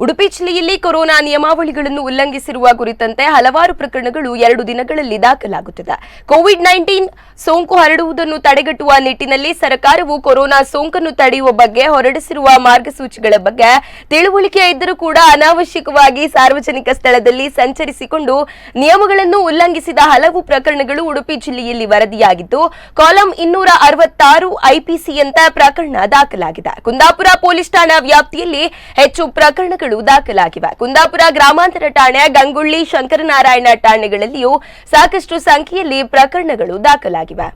ಉಡುಪಿ ಜಿಲ್ಲೆಯಲ್ಲಿ ಕೊರೋನಾ ನಿಯಮಾವಳಿಗಳನ್ನು ಉಲ್ಲಂಘಿಸಿರುವ ಕುರಿತಂತೆ ಹಲವಾರು ಪ್ರಕರಣಗಳು 2 ದಿನಗಳಲ್ಲಿ ದಾಖಲಾಗುತ್ತಿದೆ. ಕೋವಿಡ್-19 ಸೋಂಕು ಹರಡುವುದನ್ನು ತಡೆಗಟ್ಟುವ ನಿಟ್ಟಿನಲ್ಲಿ ಸರ್ಕಾರವು ಕೊರೋನಾ ಸೋಂಕನ್ನು ತಡೆಯುವ ಬಗ್ಗೆ ಹೊರಡಿಸಿರುವ ಮಾರ್ಗಸೂಚಿಗಳ ಬಗ್ಗೆ ತಿಳುವಳಿಕೆ ಇದ್ದರೂ ಕೂಡ ಅನಾವಶ್ಯಕವಾಗಿ ಸಾರ್ವಜನಿಕ ಸ್ಥಳದಲ್ಲಿ ಸಂಚರಿಸಿಕೊಂಡು ನಿಯಮಗಳನ್ನು ಉಲ್ಲಂಘಿಸಿದ ಹಲವು ಪ್ರಕರಣಗಳು ಉಡುಪಿ ಜಿಲ್ಲೆಯಲ್ಲಿ ವರದಿಯಾಗಿದ್ದು, ಕಾಲಂ 266 ಐಪಿಸಿಯಂತ ಪ್ರಕರಣ ದಾಖಲಾಗಿದೆ. ಕುಂದಾಪುರ ಪೊಲೀಸ್ ಠಾಣಾ ವ್ಯಾಪ್ತಿಯಲ್ಲಿ ಹೆಚ್ಚು ಪ್ರಕರಣಗಳು ದಾಖಲಾಗಿವೆ. ಕುಂದಾಪುರ ಗ್ರಾಮಾಂತರ ಠಾಣೆ, ಗಂಗೊಳ್ಳಿ, ಶಂಕರನಾರಾಯಣ ಠಾಣೆಗಳಲ್ಲಿಯೂ ಸಾಕಷ್ಟು ಸಂಖ್ಯೆಯಲ್ಲಿ ಪ್ರಕರಣಗಳು ದಾಖಲಾಗಿವೆ.